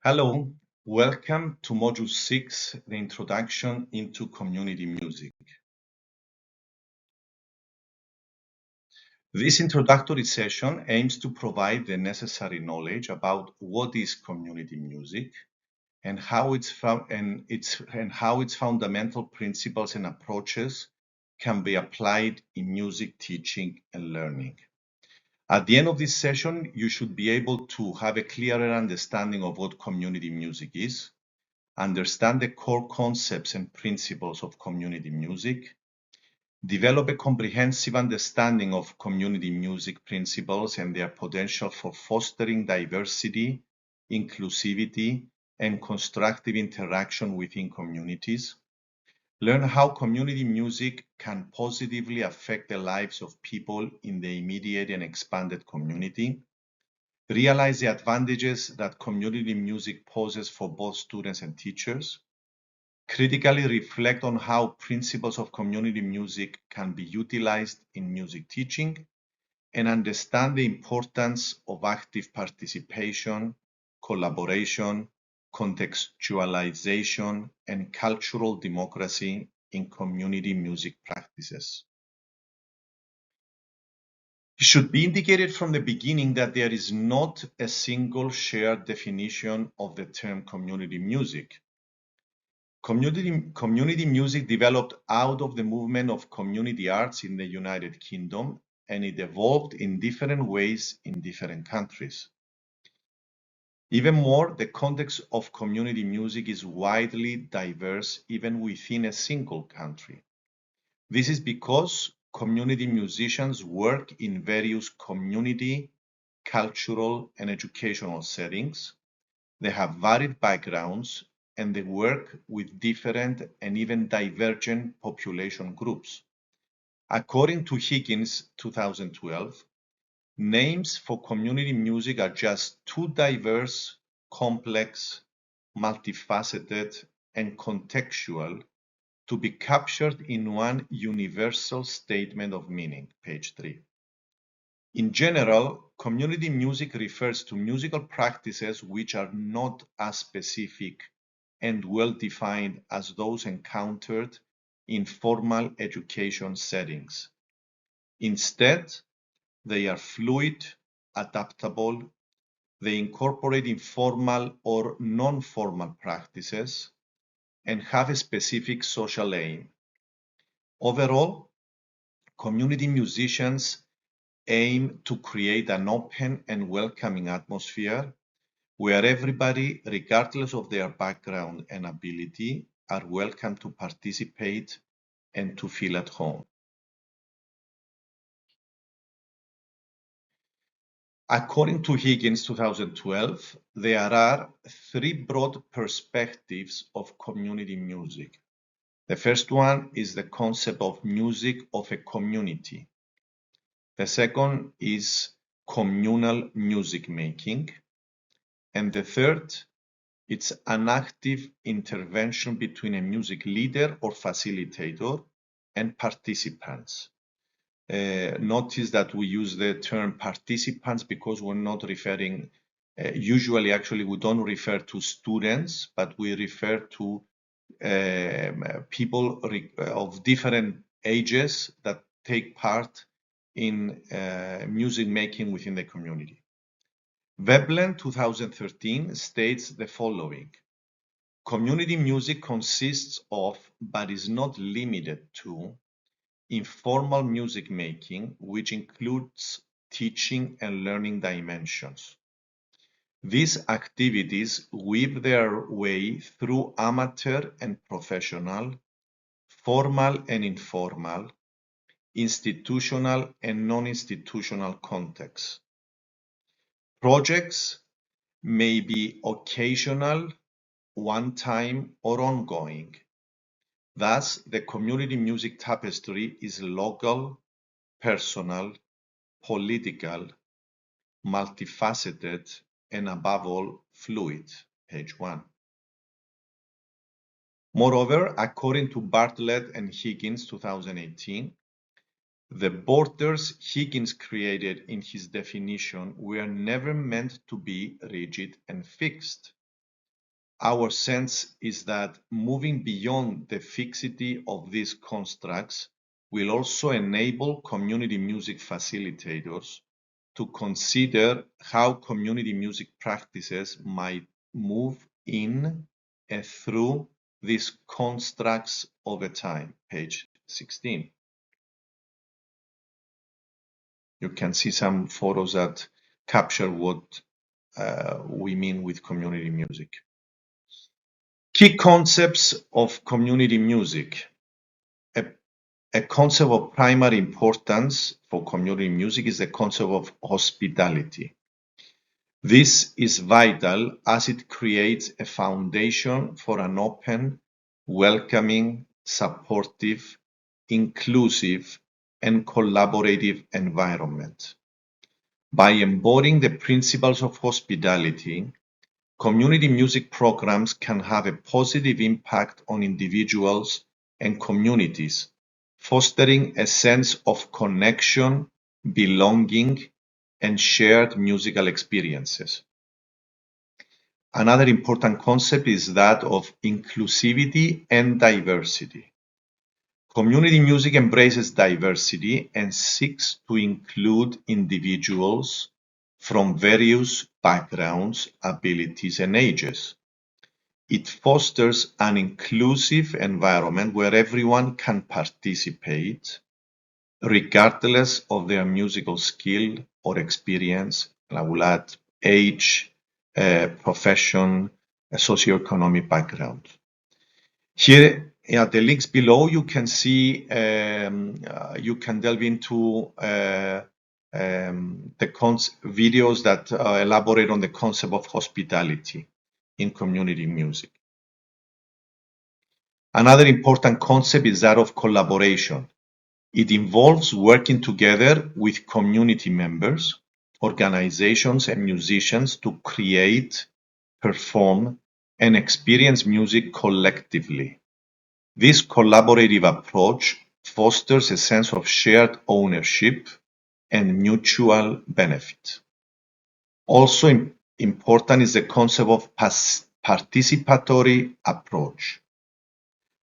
Hello, welcome to Module 6, the Introduction into Community Music. This introductory session aims to provide the necessary knowledge about what is community music and how its fundamental principles and approaches can be applied in music teaching and learning. At the end of this session, you should be able to have a clearer understanding of what community music is, understand the core concepts and principles of community music, develop a comprehensive understanding of community music principles and their potential for fostering diversity, inclusivity, and constructive interaction within communities, learn how community music can positively affect the lives of people in the immediate and expanded community, realize the advantages that community music poses for both students and teachers, critically reflect on how principles of community music can be utilized in music teaching, and understand the importance of active participation, collaboration, contextualization, and cultural democracy in community music practices. It should be indicated from the beginning that there is not a single shared definition of the term community music. Community music developed out of the movement of community arts in the United Kingdom, and it evolved in different ways in different countries. Even more, the context of community music is widely diverse even within a single country. This is because community musicians work in various community, cultural, and educational settings. They have varied backgrounds and they work with different and even divergent population groups. According to Higgins 2012, names for community music are just too diverse, complex, multifaceted, and contextual to be captured in one universal statement of meaning, page 3. In general, community music refers to musical practices which are not as specific and well-defined as those encountered in formal education settings. Instead, they are fluid, adaptable, they incorporate informal or non-formal practices, and have a specific social aim. Overall, community musicians aim to create an open and welcoming atmosphere where everybody, regardless of their background and ability, are welcome to participate and to feel at home. According to Higgins 2012, there are three broad perspectives of community music. The first one is the concept of music of a community. The second is communal music making. And the third, it's an active intervention between a music leader or facilitator and participants. Notice that we use the term participants because we're not referring, usually actually we don't refer to students, but we refer to people of different ages that take part in music making within the community. Veblen 2013 states the following: community music consists of, but is not limited to, informal music making, which includes teaching and learning dimensions. These activities weave their way through amateur and professional, formal and informal, institutional and non-institutional contexts. Projects may be occasional, one-time, or ongoing. Thus, the community music tapestry is local, personal, political, multifaceted, and above all, fluid, page 1. Moreover, according to Bartlett and Higgins 2018, the borders Higgins created in his definition were never meant to be rigid and fixed. our sense is that moving beyond the fixity of these constructs will also enable community music facilitators to consider how community music practices might move in and through these constructs over time. Page 16. You can see some photos that capture what we mean with community music. Key concepts of community music. A concept of primary importance for community music is the concept of hospitality. This is vital as it creates a foundation for an open, welcoming, supportive, inclusive, and collaborative environment. By embodying the principles of hospitality, community music programs can have a positive impact on individuals and communities, fostering a sense of connection, belonging, and shared musical experiences. Another important concept is that of inclusivity and diversity. Community music embraces diversity and seeks to include individuals from various backgrounds, abilities, and ages. It fosters an inclusive environment where everyone can participate, regardless of their musical skill or experience. I will add age, profession, socioeconomic background. Here at the links below, you can see, you can delve into the videos that elaborate on the concept of hospitality in community music. Another important concept is that of collaboration. It involves working together with community members, organizations, and musicians to create, perform, and experience music collectively. This collaborative approach fosters a sense of shared ownership and mutual benefit. Also important is the concept of participatory approach.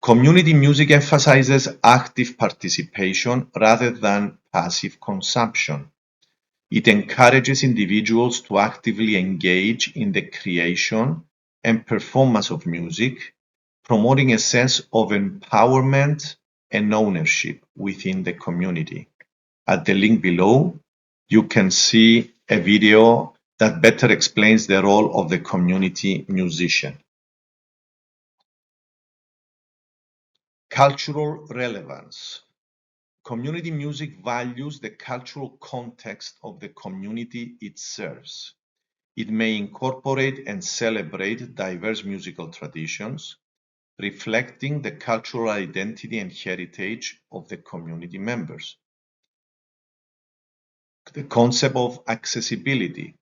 Community music emphasizes active participation rather than passive consumption. It encourages individuals to actively engage in the creation and performance of music, promoting a sense of empowerment and ownership within the community. At the link below, you can see a video that better explains the role of the community musician. Cultural relevance. Community music values the cultural context of the community it serves. It may incorporate and celebrate diverse musical traditions, reflecting the cultural identity and heritage of the community members. The concept of accessibility.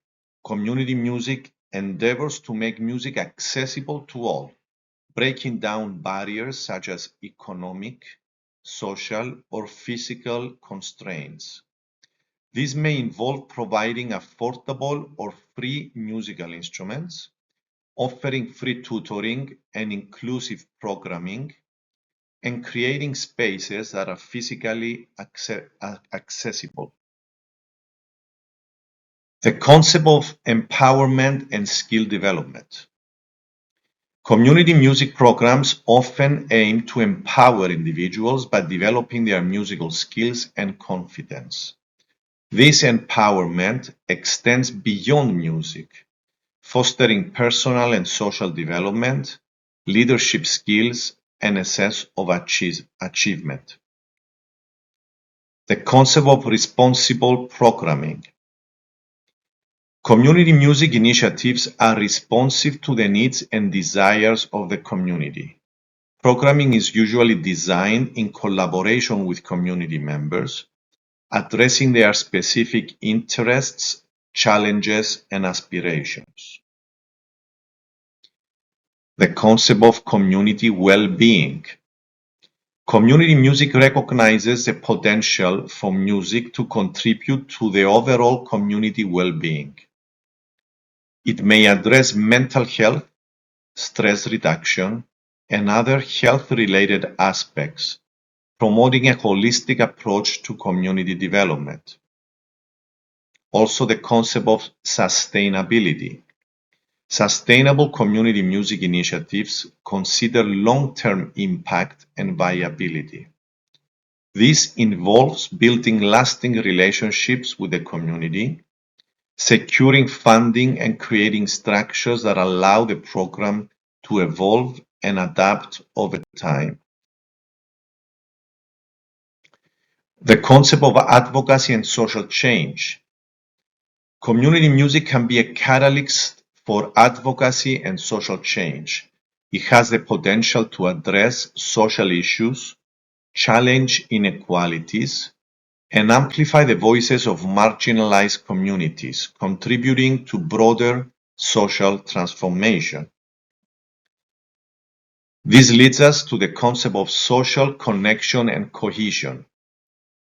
Community music endeavors to make music accessible to all, breaking down barriers such as economic, social, or physical constraints. This may involve providing affordable or free musical instruments, offering free tutoring and inclusive programming, and creating spaces that are physically accessible. The concept of empowerment and skill development. Community music programs often aim to empower individuals by developing their musical skills and confidence. This empowerment extends beyond music, fostering personal and social development, leadership skills, and a sense of achievement. The concept of responsible programming. Community music initiatives are responsive to the needs and desires of the community. Programming is usually designed in collaboration with community members, addressing their specific interests, challenges, and aspirations. The concept of community well-being. Community music recognizes the potential for music to contribute to the overall community well-being. It may address mental health, stress reduction, and other health-related aspects, promoting a holistic approach to community development. Also, the concept of sustainability. Sustainable community music initiatives consider long-term impact and viability. This involves building lasting relationships with the community, securing funding, and creating structures that allow the program to evolve and adapt over time. The concept of advocacy and social change. Community music can be a catalyst for advocacy and social change. It has the potential to address social issues, challenge inequalities, and amplify the voices of marginalized communities, contributing to broader social transformation. This leads us to the concept of social connection and cohesion.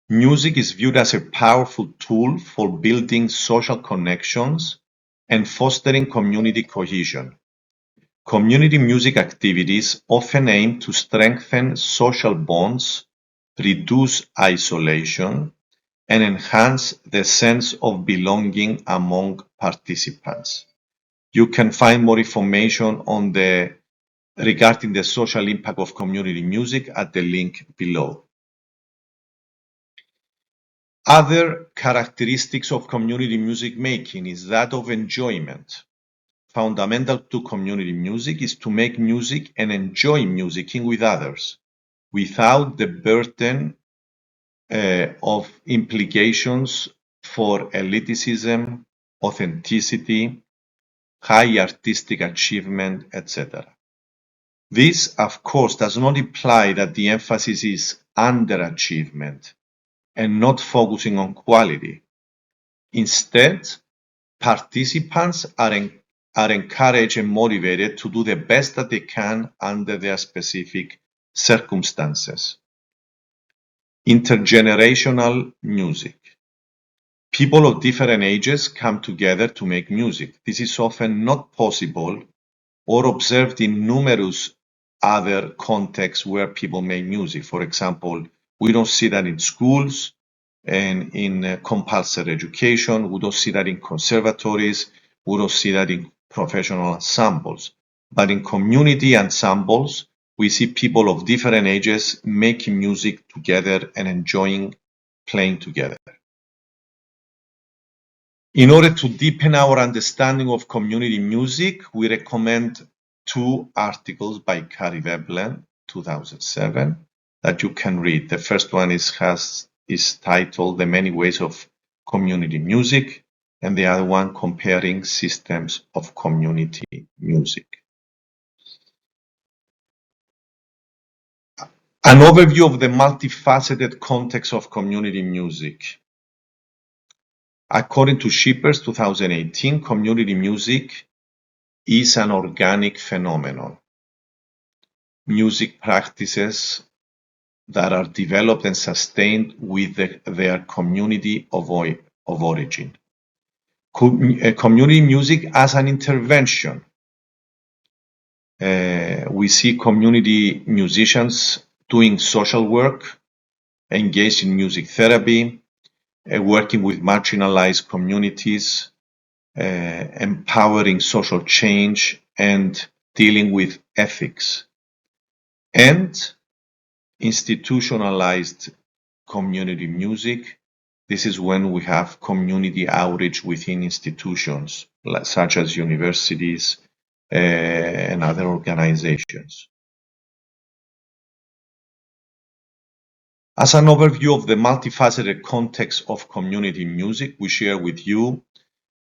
Music is viewed as a powerful tool for building social connections and fostering community cohesion. Community music activities often aim to strengthen social bonds, reduce isolation, and enhance the sense of belonging among participants. You can find more information regarding the social impact of community music at the link below. Other characteristics of community music making is that of enjoyment. Fundamental to community music is to make music and enjoy musicking with others without the burden of implications for elitism, authenticity, high artistic achievement, etc. This, of course, does not imply that the emphasis is underachievement and not focusing on quality. Instead, participants are encouraged and motivated to do the best that they can under their specific circumstances. Intergenerational music. People of different ages come together to make music. This is often not possible or observed in numerous other contexts where people make music. For example, we don't see that in schools and in compulsory education. We don't see that in conservatories. We don't see that in professional ensembles. But in community ensembles, we see people of different ages making music together and enjoying playing together. In order to deepen our understanding of community music, we recommend two articles by Kari Veblen, 2007, that you can read. The first one is titled The Many Ways of Community Music, and the other one Comparing Systems of Community Music. An overview of the multifaceted context of community music. According to Shippers 2018, community music is an organic phenomenon. Music practices that are developed and sustained with their community of origin. Community music as an intervention. We see community musicians doing social work, engaged in music therapy, working with marginalized communities, empowering social change, and dealing with ethics. And institutionalized community music. This is when we have community outreach within institutions, such as universities and other organizations. As an overview of the multifaceted context of community music, we share with you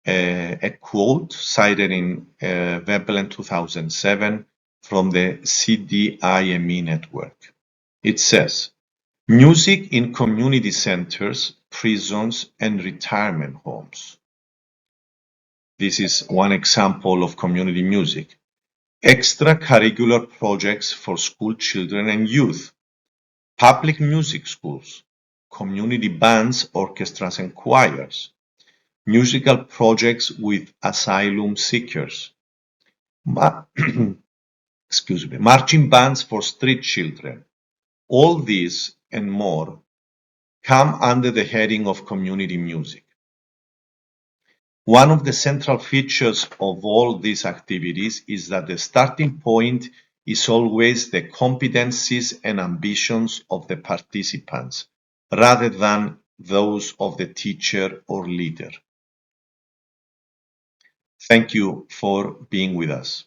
a quote cited in Veblen 2007 from the CDIME network. It says, "Music in community centers, prisons, and retirement homes." This is one example of community music. Extracurricular projects for school children and youth. Public music schools, community bands, orchestras, and choirs, musical projects with asylum seekers, marching bands for street children. All these and more come under the heading of community music. One of the central features of all these activities is that the starting point is always the competencies and ambitions of the participants, rather than those of the teacher or leader. Thank you for being with us.